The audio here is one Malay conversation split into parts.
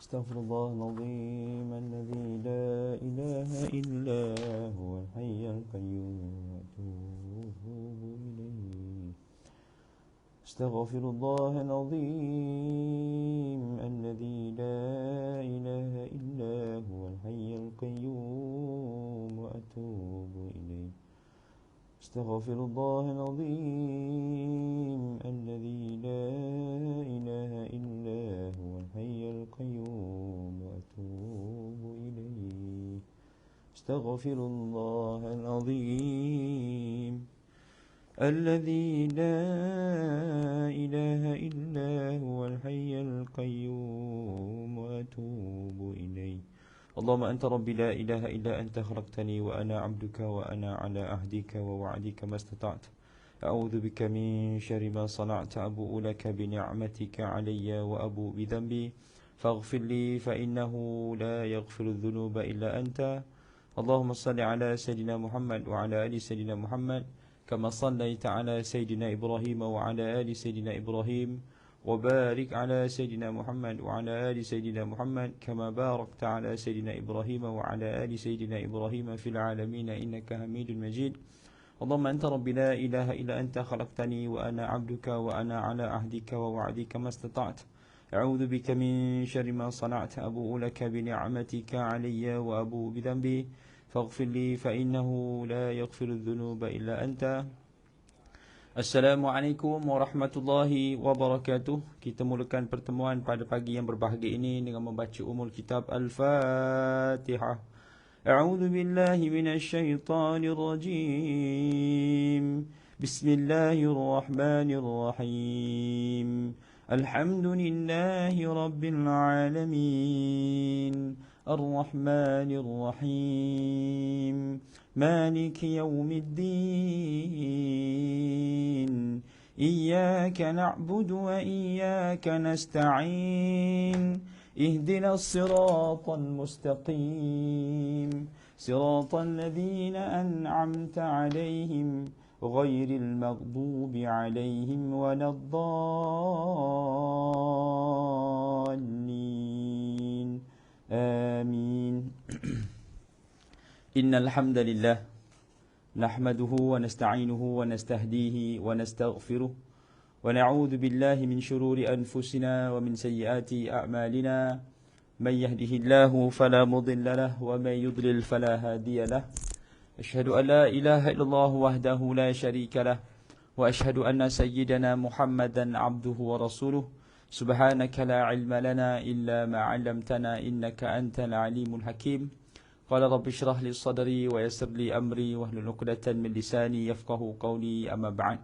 أستغفر الله العظيم الذي لا إله إلا هو الحي القيوم وأتوب إليه. أستغفر الله العظيم الذي لا إله إلا هو الحي القيوم وأتوب إليه. أستغفر الله العظيم الذي لا إله إلا هو الحي القيوم وأتوب إليه. أستغفر الله العظيم الذي لا إله إلا هو الحي القيوم وأتوب إليه. اللهم أنت ربي لا إله إلا أنت خلقتني وأنا عبدك وأنا على عهدك ووعدك ما استطعت. أعوذ بك من شر ما صنعت. أبوء لك بنعمتك علي وأبوء بذنبي فاغفر لي فإنه لا يغفر الذنوب إلا أنت. اللهم صل على سيدنا محمد وعلى آل سيدنا محمد كما صليت على سيدنا إبراهيم وعلى آل سيدنا إبراهيم وبارك على سيدنا محمد وعلى آل سيدنا محمد كما باركت على سيدنا إبراهيم وعلى آل سيدنا إبراهيم في العالمين إنك حميد مجيد. اللهم أنت ربي لا إله إلا أنت خلقتني وأنا عبدك وأنا على عهدك ووعدك ما استطعت. أعوذ بك من شر ما صنعت. أبوء لك بنعمتك علي وأبوء بذنبي فاغفر لي فإنه لا يغفر الذنوب إلا أنت. Assalamualaikum warahmatullahi wabarakatuh. Kita mulakan pertemuan pada pagi yang berbahagia ini dengan membaca umul kitab Al-Fatihah. A'udzu billahi minasy syaithanir rajim. Bismillahirrahmanirrahim. Alhamdulillahi rabbil alamin. Ar-Rahmanir Rahim. مالك يوم الدين. إياك نعبد وإياك نستعين. اهدنا الصراط المستقيم. صراط الذين أنعمت عليهم غير المغضوب عليهم ولا الضالين. آمين. إن الحمد لله نحمده ونستعينه ونستهديه ونستغفره ونعوذ بالله من شرور أنفسنا ومن سيئات أعمالنا. من يهده الله فلا مضل له ومن يضلل فلا هادي له. أشهد أن لا إله إلا الله وحده لا شريك له وأشهد أن سيدنا محمدا عبده ورسوله. سبحانك لا علم لنا إلا ما علمتنا إنك أنت العليم الحكيم. قال رب اشرح لي صدري ويسر لي أمري واحلل عقدة من لساني يفقهوا قولي أما بعد.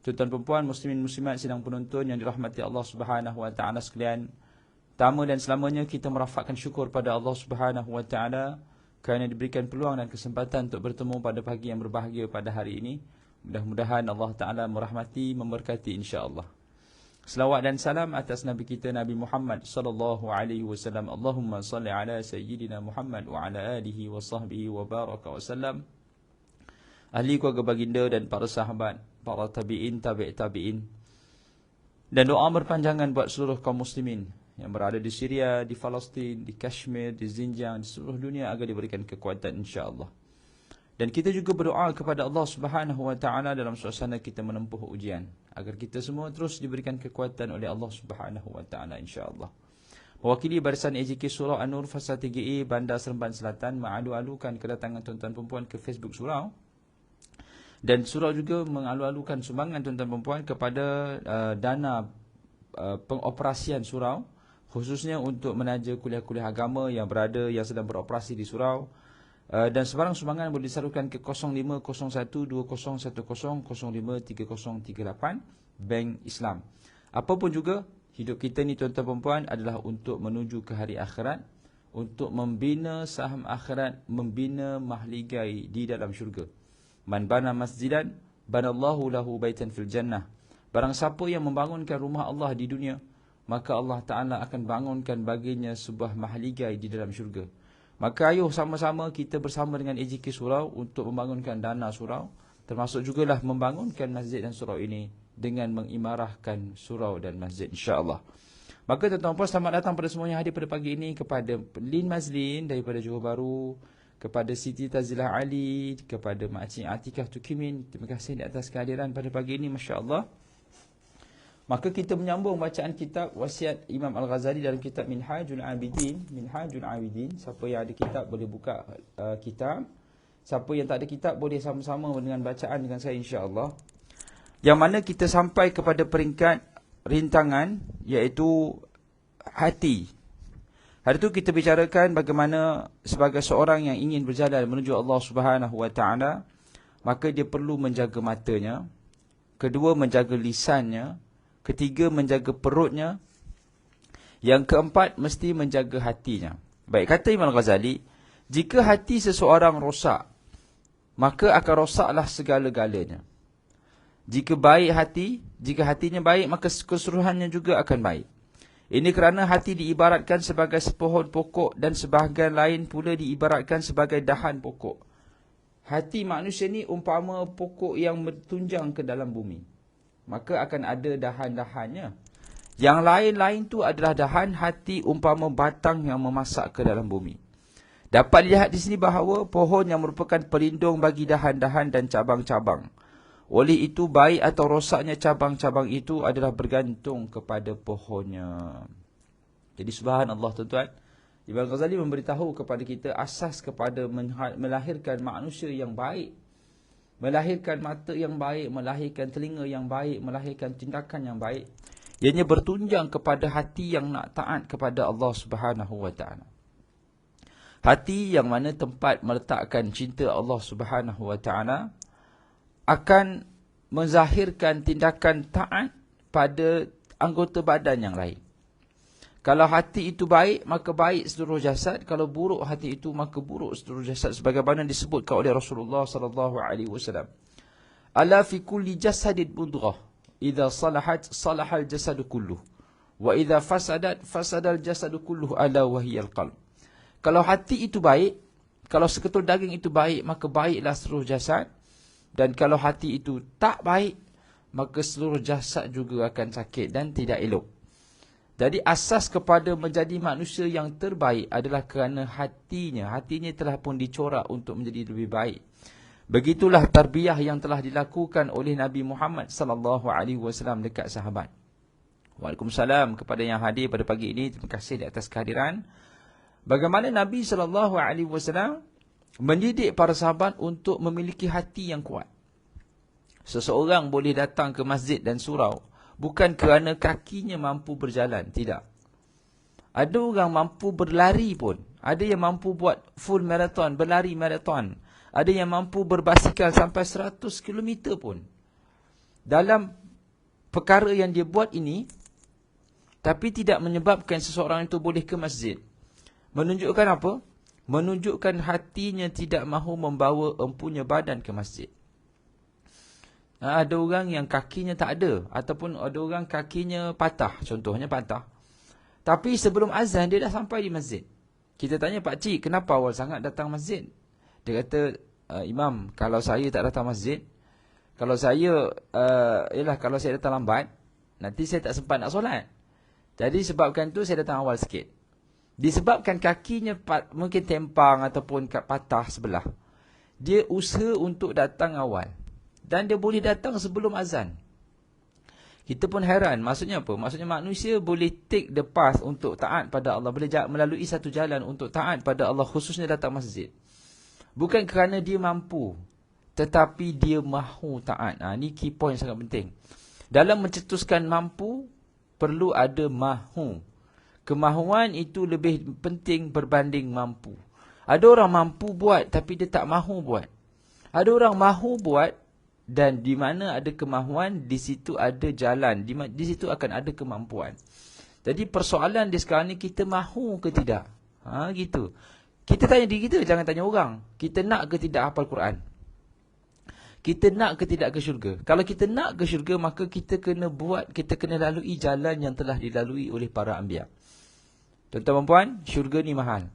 Tuan-tuan perempuan, muslimin muslimat sidang penonton yang dirahmati Allah Subhanahu wa taala sekalian. Pertama dan selamanya kita merafakkan syukur pada Allah Subhanahu wa taala kerana diberikan peluang dan kesempatan untuk bertemu pada pagi yang berbahagia pada hari ini. Mudah-mudahan Allah taala merahmati, memberkati insya-Allah. Selawat dan salam atas Nabi kita Nabi Muhammad sallallahu alaihi wasallam. Allahumma salli ala sayyidina Muhammad wa ala alihi wa sahbihi wa baraka wasallam. Ahli keluarga baginda dan para sahabat, para tabi'in, tabi'in. Dan doa berpanjangan buat seluruh kaum muslimin yang berada di Syria, di Palestin, di Kashmir, di Xinjiang, di seluruh dunia agar diberikan kekuatan insya-Allah. Dan kita juga berdoa kepada Allah Subhanahu wa taala dalam suasana kita menempuh ujian agar kita semua terus diberikan kekuatan oleh Allah Subhanahu wa taala insya-Allah. Mewakili barisan AJK Surau An-Nur Fasa 3A Bandar Seremban Selatan mengalu-alukan kedatangan tuan-tuan perempuan ke Facebook surau. Dan surau juga mengalu-alukan sumbangan tuan-tuan perempuan kepada dana pengoperasian surau, khususnya untuk menaja kuliah-kuliah agama yang sedang beroperasi di surau. Dan sebarang sumbangan boleh disalurkan ke 05012010053038 Bank Islam. Apapun juga, hidup kita ni tuan-tuan perempuan adalah untuk menuju ke hari akhirat, untuk membina saham akhirat, membina mahligai di dalam syurga. Man bana masjidan banallahu lahu baitan fil jannah. Barang siapa yang membangunkan rumah Allah di dunia, maka Allah Ta'ala akan bangunkan baginya sebuah mahligai di dalam syurga. Maka ayuh sama-sama kita bersama dengan AJK Surau untuk membangunkan dana surau, termasuk jugalah membangunkan masjid dan surau ini dengan mengimarahkan surau dan masjid insya-Allah. Maka tuan-tuan puan, selamat datang pada semua yang hadir pada pagi ini, kepada Lin Mazlin daripada Johor Bahru, kepada Siti Tazilah Ali, kepada Makcik Atikah Tukimin. Terima kasih di atas kehadiran pada pagi ini, masya-Allah. Maka kita menyambung bacaan kitab wasiat Imam Al-Ghazali dalam kitab Minhajul Abidin. Minhajul Abidin. Siapa yang ada kitab boleh buka kitab. Siapa yang tak ada kitab boleh sama-sama dengan bacaan dengan saya, insya-Allah. Yang mana kita sampai kepada peringkat rintangan, iaitu hati. Hari itu kita bicarakan bagaimana sebagai seorang yang ingin berjalan menuju Allah Subhanahu Wa Taala, maka dia perlu menjaga matanya, kedua menjaga lisannya, ketiga menjaga perutnya, yang keempat mesti menjaga hatinya. Baik, kata Imam Ghazali, jika hati seseorang rosak, maka akan rosaklah segala-galanya. Jika baik hati, jika hatinya baik, maka keseluruhannya juga akan baik. Ini kerana hati diibaratkan sebagai sepohon pokok dan sebahagian lain pula diibaratkan sebagai dahan pokok. Hati manusia ni umpama pokok yang bertunjang ke dalam bumi. Maka akan ada dahan-dahannya. Yang lain-lain tu adalah dahan. Hati umpama batang yang memasak ke dalam bumi. Dapat dilihat di sini bahawa pohon yang merupakan pelindung bagi dahan-dahan dan cabang-cabang. Oleh itu, baik atau rosaknya cabang-cabang itu adalah bergantung kepada pohonnya. Jadi subhanallah tuan-tuan, Imam Ghazali memberitahu kepada kita asas kepada melahirkan manusia yang baik, melahirkan mata yang baik, melahirkan telinga yang baik, melahirkan tindakan yang baik, ianya bertunjang kepada hati yang nak taat kepada Allah Subhanahu Wa Taala. Hati yang mana tempat meletakkan cinta Allah Subhanahu Wa Taala akan menzahirkan tindakan taat pada anggota badan yang lain. Kalau hati itu baik, maka baik seluruh jasad. Kalau buruk hati itu, maka buruk seluruh jasad. Sebagaimana disebutkan oleh Rasulullah SAW. Ala fi kulli jasadid mudghah. Idza salahat, salahal jasadu kulluh. Wa idza fasadat, fasadal jasadu kulluh, ala wahiyal qalb. Kalau hati itu baik, kalau seketul daging itu baik, maka baiklah seluruh jasad. Dan kalau hati itu tak baik, maka seluruh jasad juga akan sakit dan tidak elok. Jadi asas kepada menjadi manusia yang terbaik adalah kerana hatinya. Hatinya telah pun dicorak untuk menjadi lebih baik. Begitulah tarbiyah yang telah dilakukan oleh Nabi Muhammad SAW dekat sahabat. Waalaikumsalam kepada yang hadir pada pagi ini. Terima kasih di atas kehadiran. Bagaimana Nabi SAW mendidik para sahabat untuk memiliki hati yang kuat. Seseorang boleh datang ke masjid dan surau bukan kerana kakinya mampu berjalan, tidak. Ada orang mampu berlari pun. Ada yang mampu buat full marathon, berlari marathon. Ada yang mampu berbasikal sampai 100 km pun. Dalam perkara yang dia buat ini, tapi tidak menyebabkan seseorang itu boleh ke masjid. Menunjukkan apa? Menunjukkan hatinya tidak mahu membawa empunya badan ke masjid. Ada orang yang kakinya tak ada, ataupun ada orang kakinya patah, contohnya patah. Tapi sebelum azan dia dah sampai di masjid. Kita tanya, Pak Cik, kenapa awal sangat datang masjid? Dia kata, Imam, kalau saya tak datang masjid, kalau saya kalau saya datang lambat, nanti saya tak sempat nak solat. Jadi sebabkan tu saya datang awal sikit. Disebabkan kakinya mungkin tempang ataupun patah sebelah, dia usaha untuk datang awal. Dan dia boleh datang sebelum azan. Kita pun heran. Maksudnya apa? Maksudnya manusia boleh take the path untuk taat pada Allah. Boleh melalui satu jalan untuk taat pada Allah. Khususnya datang masjid. Bukan kerana dia mampu, tetapi dia mahu taat. Ini key point sangat penting. Dalam mencetuskan mampu, perlu ada mahu. Kemahuan itu lebih penting berbanding mampu. Ada orang mampu buat tapi dia tak mahu buat. Ada orang mahu buat dan di mana ada kemahuan, di situ ada jalan. Di situ akan ada kemampuan. Jadi persoalan di sekarang ni, kita mahu ke tidak? Gitu. Kita tanya diri kita, jangan tanya orang. Kita nak ke tidak hafal Quran? Kita nak ke tidak ke syurga? Kalau kita nak ke syurga, maka kita kena buat, kita kena lalui jalan yang telah dilalui oleh para anbiya. Tuan-tuan dan puan, syurga ni mahal.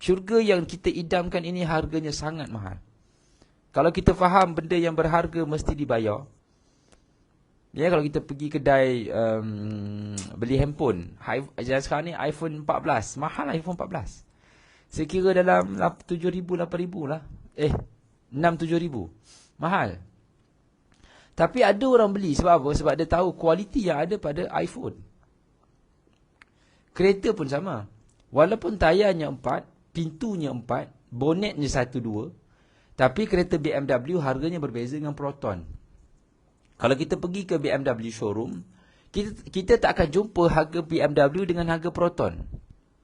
Syurga yang kita idamkan ini harganya sangat mahal. Kalau kita faham benda yang berharga mesti dibayar, Ya, kalau kita pergi kedai beli handphone, sekarang ni iPhone 14, mahal iPhone 14. Saya kira dalam 7,000, 8,000 lah. 6, 7,000. Mahal. Tapi ada orang beli sebab apa? Sebab dia tahu kualiti yang ada pada iPhone. Kereta pun sama. Walaupun tayarnya 4, pintunya 4, bonetnya 1, 2, tapi kereta BMW harganya berbeza dengan Proton. Kalau kita pergi ke BMW showroom, kita tak akan jumpa harga BMW dengan harga Proton.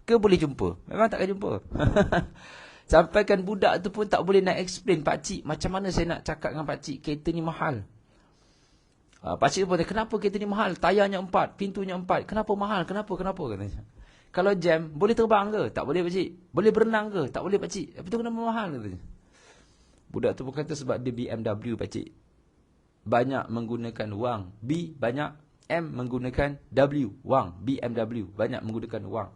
Ke boleh jumpa? Memang tak akan jumpa. Sampaikan budak tu pun tak boleh nak explain, "Pakcik, macam mana saya nak cakap dengan pakcik, kereta ni mahal." Pakcik pun tanya, "Kenapa kereta ni mahal? Tayarnya 4, pintunya 4. Kenapa mahal? Kenapa?" Katanya. "Kalau jam, boleh terbang ke?" "Tak boleh, pakcik." "Boleh berenang ke?" "Tak boleh, pakcik." "Apa tu kenapa mahal?" katanya. Budak tu pun kata, "Sebab dia BMW, pakcik. Banyak menggunakan wang. B banyak, M menggunakan W, wang. BMW banyak menggunakan wang."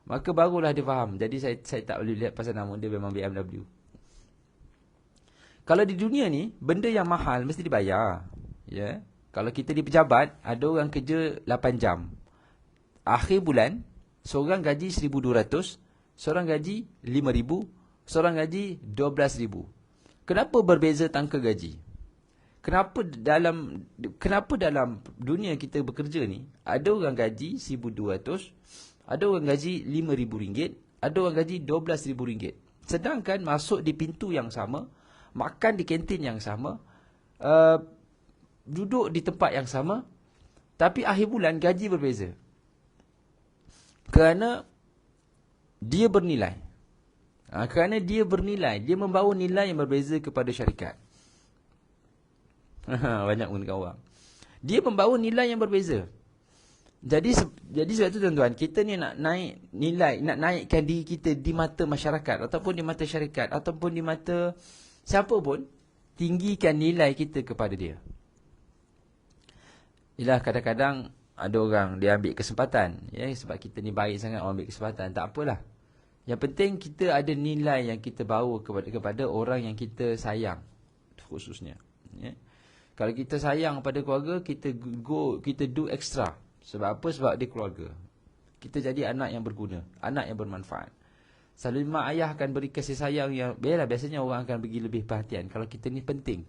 Maka barulah dia faham. Jadi saya tak boleh lihat pasal nama dia, memang BMW. Kalau di dunia ni, benda yang mahal mesti dibayar. Ya. Kalau kita di pejabat, ada orang kerja 8 jam. Akhir bulan, seorang gaji 1,200, seorang gaji 5,000, seorang gaji 12,000. Kenapa berbeza tangka gaji? Kenapa dalam dunia kita bekerja ni, ada orang gaji 1,200, ada orang gaji RM5,000, ada orang gaji RM12,000. Sedangkan masuk di pintu yang sama, makan di kantin yang sama, duduk di tempat yang sama, tapi akhir bulan gaji berbeza. Kerana dia bernilai. Dia membawa nilai yang berbeza kepada syarikat. Banyak menggunakan wang. Dia membawa nilai yang berbeza. Jadi sebab tu tuan-tuan, kita ni nak naik nilai, nak naikkan diri kita di mata masyarakat, ataupun di mata syarikat, ataupun di mata siapa pun, tinggikan nilai kita kepada dia. Ialah kadang-kadang ada orang dia ambil kesempatan, ya, sebab kita ni baik sangat, orang ambil kesempatan. Tak apalah. Yang penting kita ada nilai yang kita bawa kepada orang yang kita sayang, khususnya. Ya. Kalau kita sayang pada keluarga, kita do extra. Sebab apa? Sebab dia keluarga. Kita jadi anak yang berguna, anak yang bermanfaat. Selalu mak ayah akan beri kasih sayang yang biasanya orang akan bagi lebih perhatian kalau kita ni penting.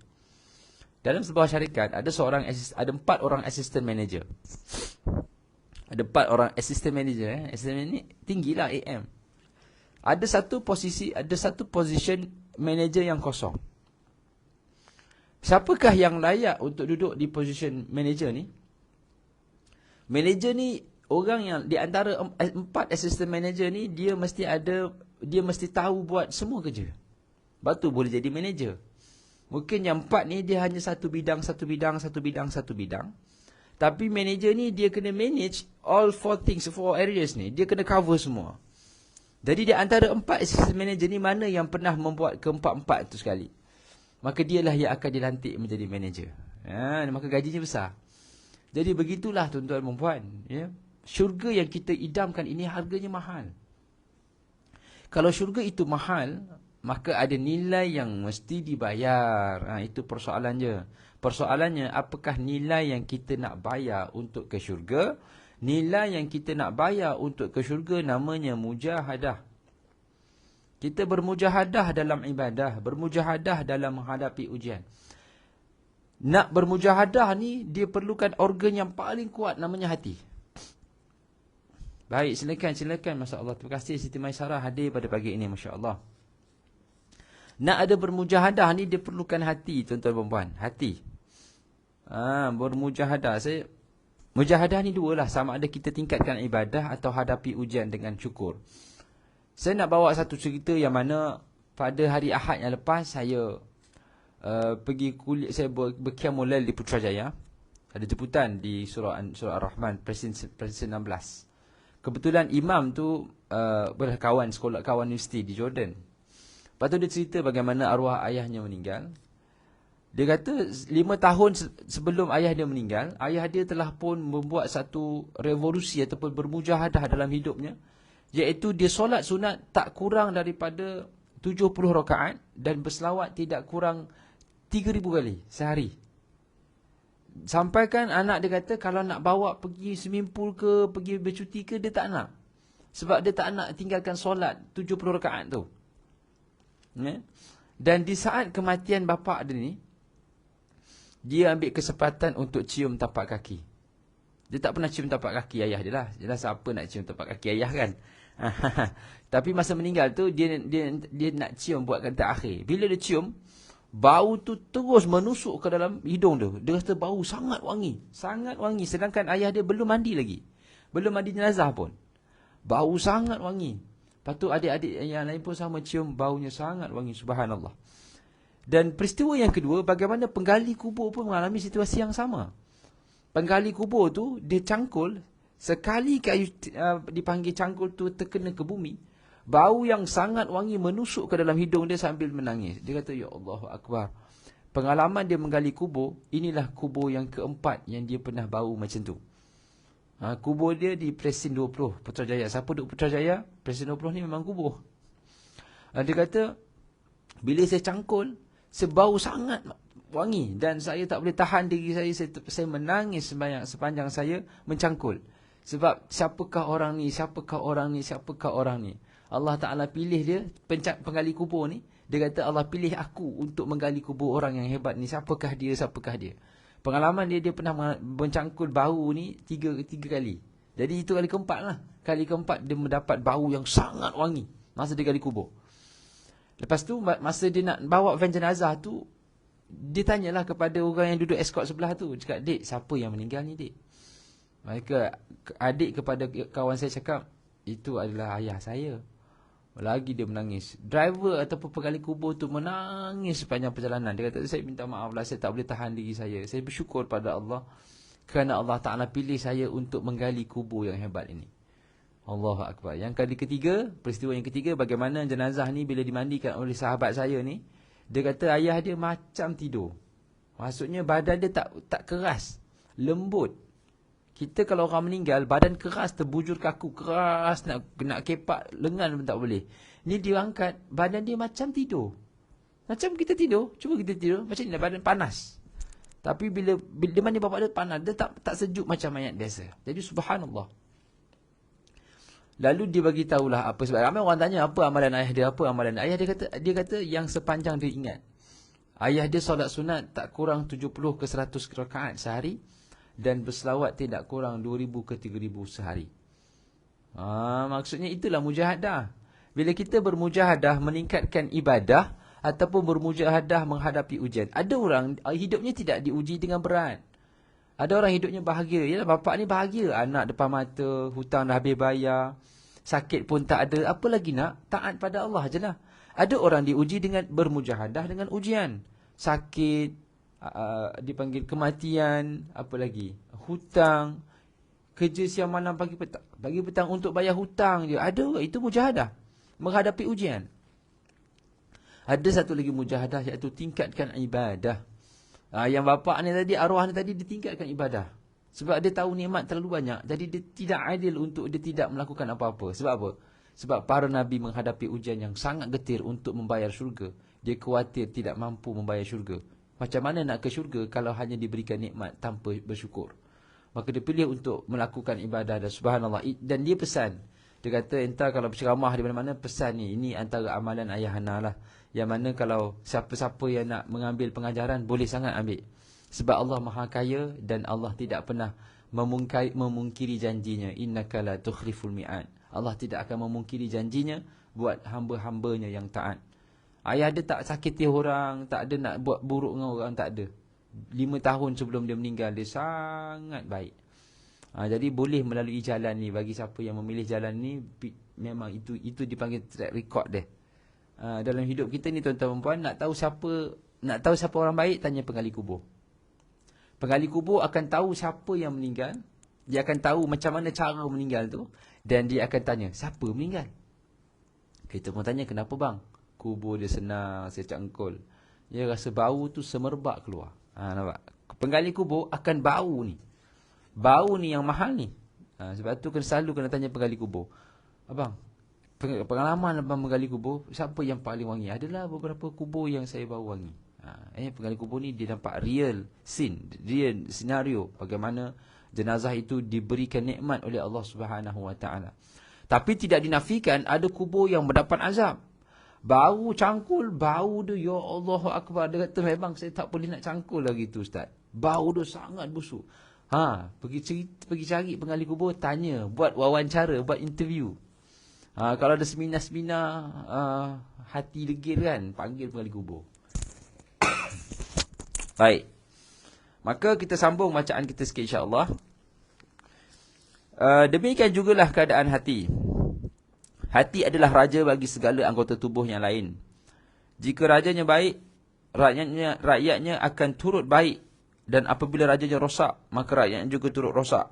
Dalam sebuah syarikat ada 4 orang assistant manager. Ada 4 orang assistant manager. Assistant manager ni tinggilah AM. Ada satu position manager yang kosong. Siapakah yang layak untuk duduk di position manager ni? Manager ni orang yang di antara 4 assistant manager ni, dia mesti tahu buat semua kerja. Lepas tu boleh jadi manager. Mungkin yang 4 ni dia hanya satu bidang. Tapi manager ni dia kena manage all 4 areas ni. Dia kena cover semua. Jadi di antara 4 assistant manager ni, mana yang pernah membuat ke-4 tu sekali, maka dialah yang akan dilantik menjadi manager. Maka gajinya besar. Jadi begitulah tuan-tuan dan puan, ya. Syurga yang kita idamkan ini harganya mahal. Kalau syurga itu mahal, maka ada nilai yang mesti dibayar. Itu persoalannya. Persoalannya, apakah nilai yang kita nak bayar untuk ke syurga? Nilai yang kita nak bayar untuk ke syurga namanya mujahadah. Kita bermujahadah dalam ibadah, bermujahadah dalam menghadapi ujian. Nak bermujahadah ni, dia perlukan organ yang paling kuat, namanya hati. Baik, silakan. Masya Allah. Terima kasih Siti Maisarah hadir pada pagi ini. Masya Allah. Nak ada bermujahadah ni, dia perlukan hati, tuan-tuan dan puan. Hati. Bermujahadah. Mujahadah ni 2 lah. Sama ada kita tingkatkan ibadah atau hadapi ujian dengan syukur. Saya nak bawa satu cerita yang mana pada hari Ahad yang lepas, saya pergi kuliah, saya berqiyamul lail di Putrajaya. Ada jemputan di surah Ar-Rahman, presiden 16. Kebetulan imam tu berkawan sekolah, kawan universiti di Jordan. Lepas tu dia cerita bagaimana arwah ayahnya meninggal. Dia kata 5 tahun sebelum ayah dia meninggal, ayah dia telah pun membuat satu revolusi ataupun bermujahadah dalam hidupnya, iaitu dia solat sunat tak kurang daripada 70 rakaat dan berselawat tidak kurang 3,000 kali sehari. Sampai kan anak dia kata kalau nak bawa pergi swimming pool ke, pergi bercuti ke, dia tak nak. Sebab dia tak nak tinggalkan solat 70 rakaat tu. Ya? Dan di saat kematian bapa dia ni, dia ambil kesempatan untuk cium tapak kaki. Dia tak pernah cium tapak kaki ayah dia lah. Jelas siapa nak cium tapak kaki ayah kan. Tapi masa meninggal tu dia nak cium buat kata akhir. Bila dia cium, bau tu terus menusuk ke dalam hidung dia. Dia rasa bau sangat wangi. Sangat wangi. Sedangkan ayah dia belum mandi lagi. Belum mandi jenazah pun. Bau sangat wangi. Lepas tu adik-adik yang lain pun sama cium baunya sangat wangi. Subhanallah. Dan peristiwa yang kedua, bagaimana penggali kubur pun mengalami situasi yang sama. Penggali kubur tu, dia cangkul. Sekali kayu dipanggil cangkul tu terkena ke bumi, bau yang sangat wangi menusuk ke dalam hidung dia sambil menangis. Dia kata, Ya Allahu Akbar. Pengalaman dia menggali kubur, inilah kubur yang keempat yang dia pernah bau macam tu. Kubur dia di Presin 20, Putrajaya. Siapa duduk Putrajaya? Presin 20 ni memang kubur. Dia kata, bila saya cangkul, sebau sangat wangi. Dan saya tak boleh tahan diri saya menangis sepanjang saya mencangkul. Sebab siapakah orang ni, siapakah orang ni, siapakah orang ni. Allah Ta'ala pilih dia, penggali kubur ni. Dia kata Allah pilih aku untuk menggali kubur orang yang hebat ni. Siapakah dia, siapakah dia. Pengalaman dia pernah mencangkul bau ni tiga kali. Jadi itu kali keempat lah. Kali keempat dia mendapat bau yang sangat wangi masa dia gali kubur. Lepas tu masa dia nak bawa van jenazah tu, dia tanyalah kepada orang yang duduk escort sebelah tu. Cakap, Dek, siapa yang meninggal ni, Dek? Mereka, adik kepada kawan saya cakap, itu adalah ayah saya. Lagi dia menangis. Driver ataupun penggali kubur tu menangis sepanjang perjalanan. Dia kata, saya minta maaf lah, saya tak boleh tahan diri saya. Saya bersyukur pada Allah kerana Allah Ta'ala pilih saya untuk menggali kubur yang hebat ini. Allahu Akbar. Yang kali ketiga, peristiwa yang ketiga, bagaimana jenazah ni bila dimandikan oleh sahabat saya ni, dia kata ayah dia macam tidur. Maksudnya badan dia tak keras, lembut. Kita kalau orang meninggal, badan keras, terbujur kaku, keras, nak kepak lengan pun tak boleh. Ni dia angkat, badan dia macam tidur. Macam kita tidur, cuba kita tidur, macam ni badan panas. Tapi bila dia mandi bapak dia panas, dia tak sejuk macam mayat biasa. Jadi subhanallah. Lalu dia bagi tahulah apa sebab. Ramai orang tanya apa amalan ayah dia, apa amalan ayah dia kata yang sepanjang dia ingat. Ayah dia solat sunat tak kurang 70 ke 100 rakaat sehari. Dan berselawat tidak kurang 2,000 ke 3,000 sehari. Maksudnya itulah mujahadah. Bila kita bermujahadah meningkatkan ibadah ataupun bermujahadah menghadapi ujian. Ada orang hidupnya tidak diuji dengan berat. Ada orang hidupnya bahagia. Yalah, bapak ni bahagia. Anak depan mata, hutang dah habis bayar, sakit pun tak ada. Apa lagi nak? Taat pada Allah je lah. Ada orang diuji dengan bermujahadah dengan ujian. Sakit, dipanggil kematian, apa lagi, hutang, kerja siang malam pagi petang untuk bayar hutang je. Ada, itu mujahadah menghadapi ujian. Ada satu lagi mujahadah, iaitu tingkatkan ibadah. Yang bapak ni tadi, arwah ni tadi, dia tingkatkan ibadah. Sebab dia tahu nikmat terlalu banyak. Jadi dia tidak adil untuk dia tidak melakukan apa-apa. Sebab apa? Sebab para Nabi menghadapi ujian yang sangat getir untuk membayar syurga. Dia khawatir tidak mampu membayar syurga. Macam mana nak ke syurga kalau hanya diberikan nikmat tanpa bersyukur? Maka dia pilih untuk melakukan ibadah. Dan subhanallah. Dan dia pesan. Dia kata, entah kalau berceramah di mana-mana, pesan ni. Ini antara amalan ayah Hana lah. Yang mana kalau siapa-siapa yang nak mengambil pengajaran, boleh sangat ambil. Sebab Allah Maha Kaya dan Allah tidak pernah memungkiri janjinya. Innaka la tukhliful mi'ad. Allah tidak akan memungkiri janjinya buat hamba-hambanya yang taat. Ayah dia tak sakiti orang, tak ada nak buat buruk dengan orang, tak ada. 5 tahun sebelum dia meninggal, dia sangat baik. Jadi boleh melalui jalan ni. Bagi siapa yang memilih jalan ni, memang itu dipanggil track record dia. Dalam hidup kita ni tuan-tuan dan puan, nak tahu siapa orang baik, tanya penggali kubur. Penggali kubur akan tahu siapa yang meninggal. Dia akan tahu macam mana cara meninggal tu. Dan dia akan tanya, siapa meninggal? Kita pun tanya, kenapa bang? Kubur dia senang, saya cangkul. Dia rasa bau tu semerbak keluar. Nampak? Penggali kubur akan bau ni. Bau ni yang mahal ni. Sebab tu selalu kena tanya penggali kubur. Abang, pengalaman abang menggali kubur, siapa yang paling wangi? Adalah beberapa kubur yang saya bau wangi. Penggali kubur ni dia nampak real scene, real scenario bagaimana jenazah itu diberikan nikmat oleh Allah Subhanahu Wa Taala. Tapi tidak dinafikan ada kubur yang mendapat azab. Bau cangkul, bau dia, ya Allahu Akbar. Dia kata memang saya tak boleh nak cangkul lagi tu Ustaz. Bau dia sangat busuk. Pergi cari penggali kubur, tanya, buat wawancara, buat interview. Kalau ada seminar-seminar hati legir kan, panggil penggali kubur. Baik. Maka kita sambung bacaan kita sikit insya-Allah. Demikian jugalah keadaan hati. Hati adalah raja bagi segala anggota tubuh yang lain. Jika rajanya baik, rakyatnya akan turut baik. Dan apabila rajanya rosak, maka rakyatnya juga turut rosak.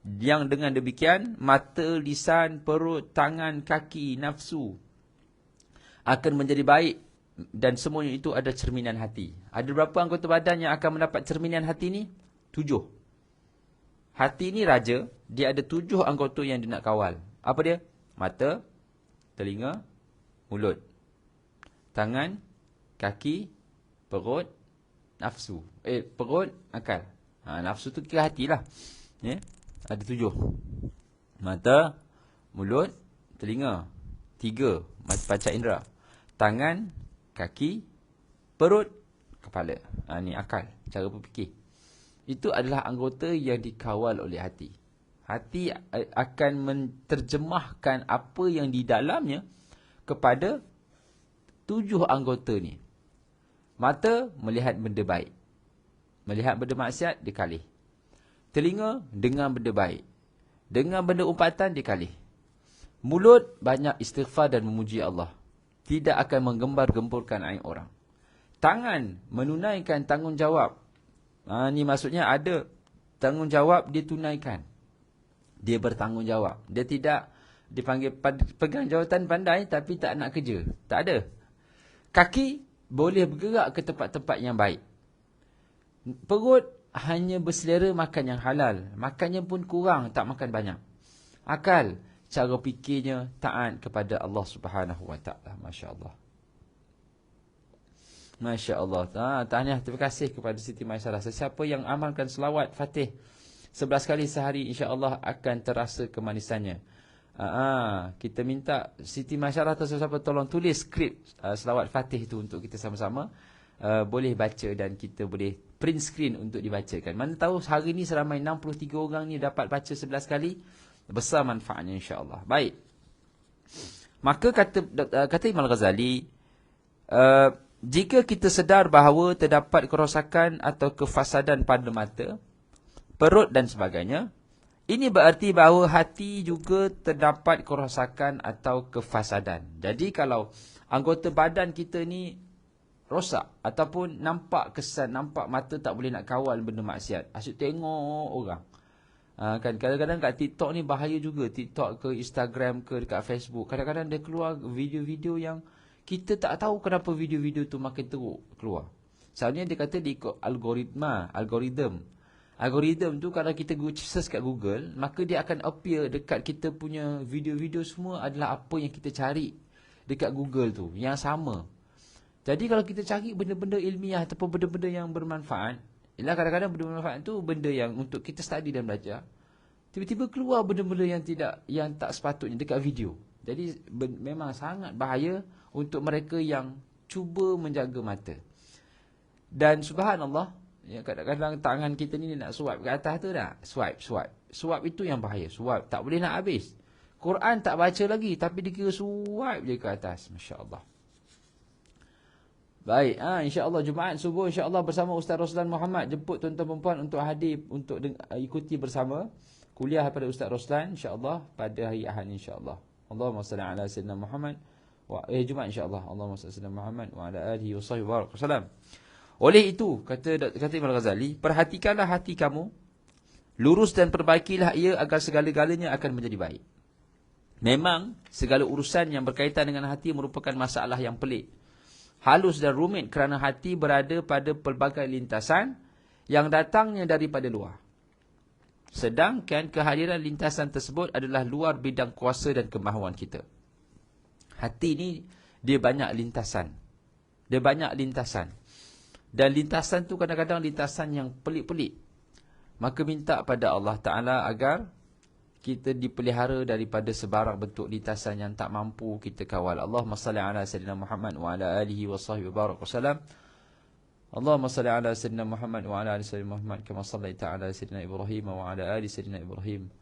Yang dengan demikian, mata, lisan, perut, tangan, kaki, nafsu akan menjadi baik. Dan semuanya itu ada cerminan hati. Ada berapa anggota badan yang akan mendapat cerminan hati ni? 7. Hati ni raja, dia ada 7 anggota yang dia nak kawal. Apa dia? Mata, telinga, mulut, tangan, kaki, perut, nafsu. Perut, akal. Nafsu tu kira hati lah. Ada 7. Mata, mulut, telinga. 3, panca indera. Tangan, kaki, perut, kepala. Ni akal, cara berfikir. Itu adalah anggota yang dikawal oleh hati. Hati akan menerjemahkan apa yang di dalamnya kepada 7 anggota ni. Mata, melihat benda baik. Melihat benda maksiat, dia kalih. Telinga, dengar benda baik. Dengar benda umpatan, dia kalih. Mulut, banyak istighfar dan memuji Allah. Tidak akan menggembar-gemburkan aib orang. Tangan, menunaikan tanggungjawab. Ni maksudnya ada tanggungjawab dia tunaikan. Dia bertanggungjawab. Dia tidak dipanggil pegang jawatan pandai tapi tak nak kerja. Tak ada. Kaki boleh bergerak ke tempat-tempat yang baik. Perut hanya berselera makan yang halal. Makannya pun kurang, tak makan banyak. Akal, cara fikirnya taat kepada Allah Subhanahu Wa Taala. Masya-Allah. Masya-Allah. Tahniah, terima kasih kepada Siti Maisarah. Sesiapa yang amalkan selawat Fatih 11 kali sehari, insya-Allah akan terasa kemanisannya. Kita minta Siti Maisarah atau sesiapa tolong tulis skrip selawat Fatih itu untuk kita sama-sama boleh baca dan kita boleh print screen untuk dibacakan. Mana tahu hari ni seramai 63 orang ni dapat baca 11 kali. Besar manfaatnya insya-Allah. Baik. Maka kata Imam Ghazali, jika kita sedar bahawa terdapat kerosakan atau kefasadan pada mata, perut dan sebagainya, ini berarti bahawa hati juga terdapat kerosakan atau kefasadan. Jadi kalau anggota badan kita ni rosak ataupun nampak kesan, nampak mata tak boleh nak kawal benda maksiat, asyik tengok orang. Kan kadang-kadang kat TikTok ni bahaya juga. TikTok ke Instagram ke dekat Facebook, kadang-kadang dia keluar video-video yang kita tak tahu kenapa video-video tu makin teruk keluar. Soalnya dia kata dia ikut algoritma. Algoritma tu kalau kita search kat Google, maka dia akan appear dekat kita punya video-video semua adalah apa yang kita cari dekat Google tu, yang sama. Jadi kalau kita cari benda-benda ilmiah ataupun benda-benda yang bermanfaat, ialah kadang-kadang benda bermanfaat tu benda yang untuk kita study dan belajar, tiba-tiba keluar benda-benda yang tak sepatutnya dekat video. Jadi memang sangat bahaya untuk mereka yang cuba menjaga mata. Dan subhanallah, ya, kadang-kadang tangan kita ni nak swipe ke atas tu dah. Swipe itu yang bahaya. Swipe tak boleh nak habis. Quran tak baca lagi tapi dikira swipe je ke atas. Masya-Allah. Baik, insya-Allah Jumaat subuh insya-Allah bersama Ustaz Roslan Muhammad, jemput tuan-tuan dan puan untuk hadir untuk ikuti bersama kuliah pada Ustaz Roslan insya-Allah pada hari Ahad insya-Allah. Allahumma salli ala sayyidina Muhammad wa Jumaat insya-Allah. Allahumma salli ala Muhammad wa ala alihi wasallam. Oleh itu kata Imam Ghazali, perhatikanlah hati kamu, lurus dan perbaikilah ia agar segala-galanya akan menjadi baik. Memang segala urusan yang berkaitan dengan hati merupakan masalah yang pelik, halus dan rumit kerana hati berada pada pelbagai lintasan yang datangnya daripada luar. Sedangkan kehadiran lintasan tersebut adalah luar bidang kuasa dan kemahuan kita. Hati ni dia banyak lintasan. Dan lintasan tu kadang-kadang lintasan yang pelik-pelik. Maka minta pada Allah Ta'ala agar kita dipelihara daripada sebarang bentuk lintasan yang tak mampu kita kawal. Allahumma salli ala Sayyidina Muhammad wa ala alihi wa sahbihi wa barak wa salam. Allahumma salli ala Sayyidina Muhammad wa ala ali Sayyidina Muhammad kama sallaita ala Sayyidina Ibrahim wa ala ali Sayyidina Ibrahim.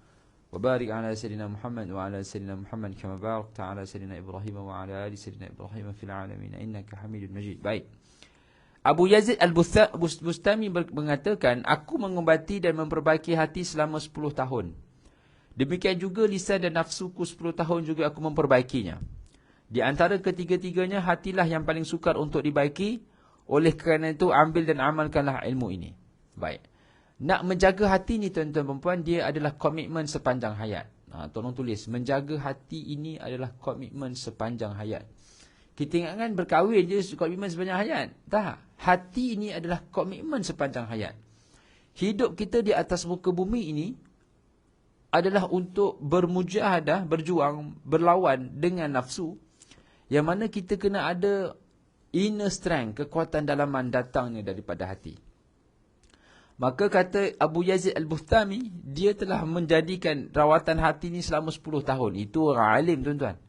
وبارك على سيدنا محمد وعلى سيدنا محمد كما باركت على سيدنا إبراهيم وعلى آل سيدنا إبراهيم في العالمين إنك حميد مجيد. Baik. Abu Yazid Al-Bustami mengatakan, aku mengobati dan memperbaiki hati selama 10 tahun. Demikian juga lisan dan nafsuku 10 tahun juga aku memperbaikinya. Di antara ketiga-tiganya, hatilah yang paling sukar untuk dibaiki. Oleh kerana itu, ambil dan amalkanlah ilmu ini. Baik. Nak menjaga hati ni tuan-tuan dan puan, dia adalah komitmen sepanjang hayat. Tolong tulis, menjaga hati ini adalah komitmen sepanjang hayat. Kita ingatkan berkahwin je komitmen sepanjang hayat. Tak. Hati ini adalah komitmen sepanjang hayat. Hidup kita di atas muka bumi ini adalah untuk bermujahadah, berjuang, berlawan dengan nafsu. Yang mana kita kena ada inner strength, kekuatan dalaman datangnya daripada hati. Maka kata Abu Yazid Al-Bustami, dia telah menjadikan rawatan hati ni selama 10 tahun. Itu orang alim tuan-tuan.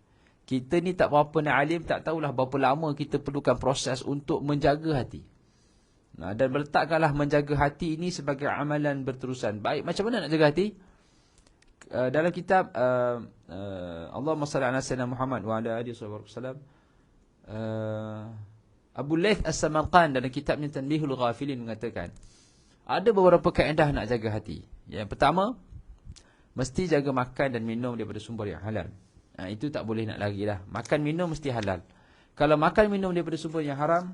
Kita ni tak berapa nak alim, tak tahulah berapa lama kita perlukan proses untuk menjaga hati. Dan meletakkanlah menjaga hati ini sebagai amalan berterusan. Baik, macam mana nak jaga hati? Dalam kitab Allahumma salli ala Sayyidina Muhammad wa ala alihi wasallam, Abu Layth As-Samarqand dalam kitabnya Tanbihul Ghafilin mengatakan, ada beberapa kaedah nak jaga hati. Yang pertama, mesti jaga makan dan minum daripada sumber yang halal. Itu tak boleh nak lari dah. Makan minum mesti halal. Kalau makan minum daripada sumber yang haram,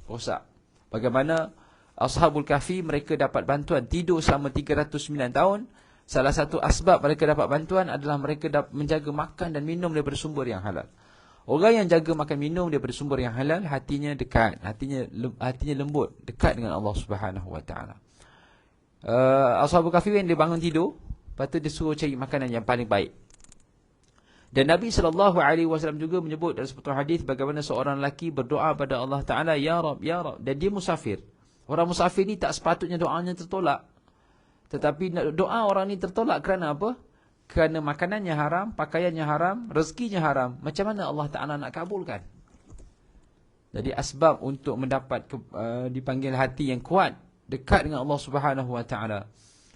rosak. Bagaimana Ashabul Kahfi, mereka dapat bantuan tidur selama 309 tahun. Salah satu asbab mereka dapat bantuan adalah mereka menjaga makan dan minum daripada sumber yang halal. Orang yang jaga makan minum daripada sumber yang halal, hatinya dekat, hatinya lembut, dekat dengan Allah Subhanahu Wa Taala. Ashabul Kahfi dia bangun tidur, lepas tu dia suruh cari makanan yang paling baik. Dan Nabi SAW juga menyebut dalam sebuah hadis bagaimana seorang lelaki berdoa pada Allah Ta'ala, Ya Rab, Ya Rab. Dan dia musafir. Orang musafir ni tak sepatutnya doanya tertolak. Tetapi doa orang ni tertolak kerana apa? Kerana makanannya haram, pakaiannya haram, rezekinya haram. Macam mana Allah Ta'ala nak kabulkan? Jadi asbab untuk mendapat dipanggil hati yang kuat, dekat dengan Allah Subhanahu Wa Taala,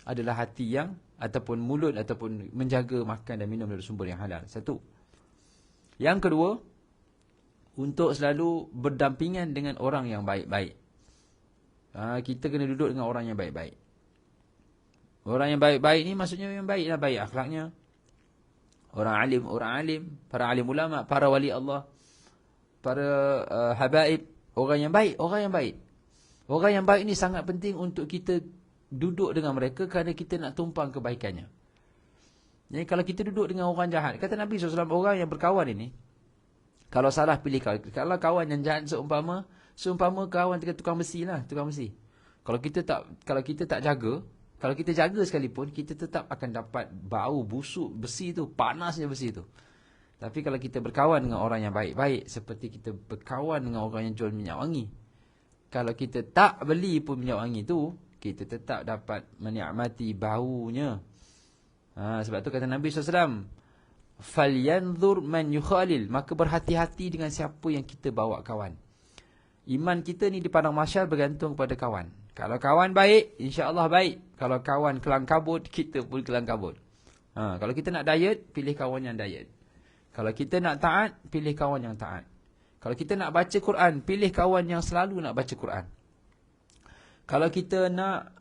adalah hati yang ataupun mulut ataupun menjaga makan dan minum dari sumber yang halal. Satu. Yang kedua, untuk selalu berdampingan dengan orang yang baik-baik. Kita kena duduk dengan orang yang baik-baik. Orang yang baik-baik ni maksudnya yang baiklah, baik akhlaknya. Orang alim, para alim ulama, para wali Allah, para habaib, orang yang baik. Orang yang baik ni sangat penting untuk kita duduk dengan mereka kerana kita nak tumpang kebaikannya. Jadi kalau kita duduk dengan orang jahat, kata Nabi SAW, orang yang berkawan ini, kalau salah pilih kawan. Kalau kawan yang jahat seumpama kawan dengan tukang besi lah, tukang besi. Kalau kita tak jaga, kalau kita jaga sekalipun, kita tetap akan dapat bau busuk besi tu, panasnya besi tu. Tapi kalau kita berkawan dengan orang yang baik-baik, seperti kita berkawan dengan orang yang jual minyak wangi, kalau kita tak beli pun minyak wangi tu, kita tetap dapat menikmati baunya. Sebab tu kata Nabi SAW, falyanzur man yukhalil, maka berhati-hati dengan siapa yang kita bawa kawan. Iman kita ni di padang mahsyar bergantung kepada kawan. Kalau kawan baik, insya-Allah baik. Kalau kawan kelang kabut, kita pun kelang kabut. Kalau kita nak diet, pilih kawan yang diet. Kalau kita nak taat, pilih kawan yang taat. Kalau kita nak baca Quran, pilih kawan yang selalu nak baca Quran. Kalau kita nak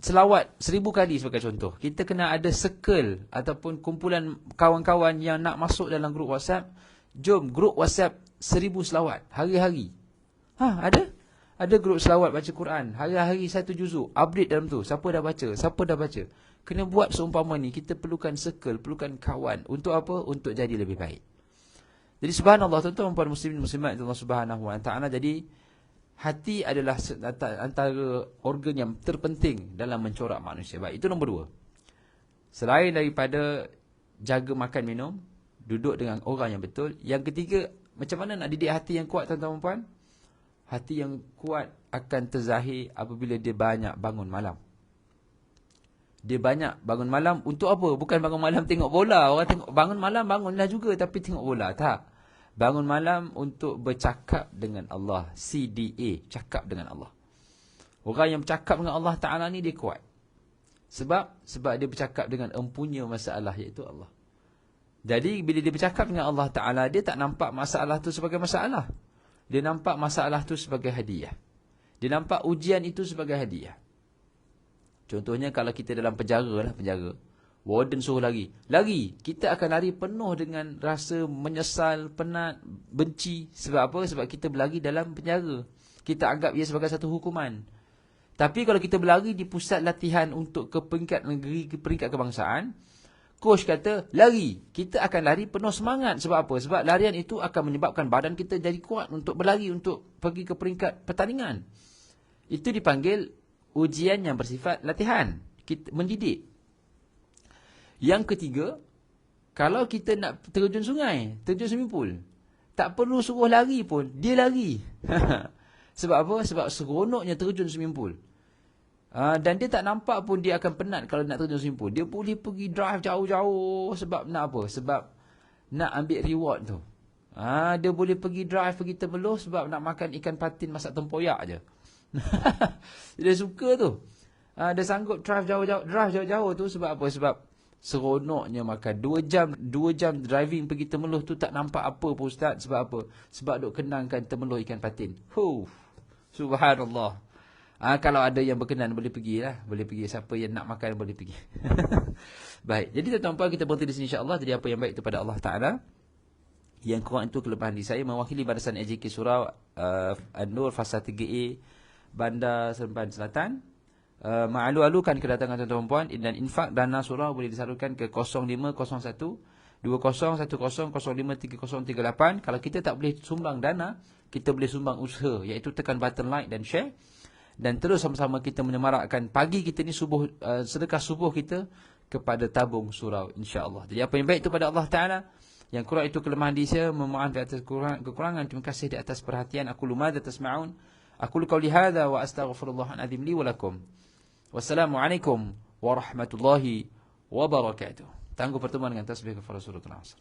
selawat 1000 kali sebagai contoh, kita kena ada circle ataupun kumpulan kawan-kawan yang nak masuk dalam grup WhatsApp. Jom grup WhatsApp 1000 selawat hari-hari. Ada grup selawat baca Quran, hari-hari 1 juzuk, update dalam tu. Siapa dah baca? Kena buat seumpama ni, kita perlukan circle, perlukan kawan. Untuk apa? Untuk jadi lebih baik. Jadi subhanallah, tuan-tuan puan muslimin muslimat Allah Subhanahu Wa Taala. Jadi hati adalah antara organ yang terpenting dalam mencorak manusia. Baik, itu nombor 2. Selain daripada jaga makan minum, duduk dengan orang yang betul. Yang ketiga, macam mana nak didik hati yang kuat, tuan-tuan puan? Hati yang kuat akan terzahir apabila dia banyak bangun malam. Dia banyak bangun malam untuk apa? Bukan bangun malam tengok bola. Orang tengok bangun malam, bangunlah juga tapi tengok bola. Tak. Bangun malam untuk bercakap dengan Allah. CDA, cakap dengan Allah. Orang yang bercakap dengan Allah Ta'ala ni dia kuat. Sebab dia bercakap dengan empunya masalah, iaitu Allah. Jadi bila dia bercakap dengan Allah Ta'ala, dia tak nampak masalah tu sebagai masalah. Dia nampak masalah tu sebagai hadiah. Dia nampak ujian itu sebagai hadiah. Contohnya kalau kita dalam penjara, warden suruh lari. Kita akan lari penuh dengan rasa menyesal, penat, benci. Sebab apa? Sebab kita berlari dalam penjara. Kita anggap ia sebagai satu hukuman. Tapi kalau kita berlari di pusat latihan untuk ke peringkat negeri, ke peringkat kebangsaan, coach kata, lari. Kita akan lari penuh semangat. Sebab apa? Sebab larian itu akan menyebabkan badan kita jadi kuat untuk berlari, untuk pergi ke peringkat pertandingan. Itu dipanggil ujian yang bersifat latihan. Kita mendidik. Yang ketiga, kalau kita nak terjun sungai, terjun swimming pool, tak perlu suruh lari pun, dia lari. Sebab apa? Sebab seronoknya terjun swimming pool. Dan dia tak nampak pun dia akan penat kalau nak terjun swimming pool. Dia boleh pergi drive jauh-jauh. Sebab nak apa? Sebab nak ambil reward tu. Dia boleh pergi drive, pergi Temeloh sebab nak makan ikan patin masak tempoyak je. Dia suka tu. Dia sanggup drive jauh-jauh tu sebab apa? Sebab seronoknya makan 2 jam driving pergi Temeloh tu tak nampak apa pun ustaz. Sebab apa? Sebab duk kenangkan Temeloh ikan patin. Subhanallah. Kalau ada yang berkenan boleh pergilah. Boleh pergi. Siapa yang nak makan boleh pergi. Baik. Jadi tuan-tuan kita berhenti di sini insya-Allah. Jadi apa yang baik itu pada Allah Taala. Yang kurang itu kelebihan di saya mewakili Barisan AJK Surau An-Nur Fasa 3A Bandar Seremban Selatan. Malu-alukan kedatangan tuan-tuan puan dan infak dana surau boleh disalurkan ke 0501 2010053038. Kalau kita tak boleh sumbang dana, kita boleh sumbang usaha, iaitu tekan button like dan share. Dan terus sama-sama kita menyemarakkan pagi kita ni subuh, sedekah subuh kita kepada tabung surau insya-Allah. Jadi apa yang baik itu pada Allah Taala, yang kurang itu kelemahan di saya, memohon di atas kekurangan. Terima kasih di atas perhatian. Aku lumada tasma'un. Aku qauli hadza wa astaghfirullahal azim li wa lakum. Wassalamualaikum warahmatullahi wabarakatuh. Tangguh pertemuan dengan tasbih kepada suratul Asr.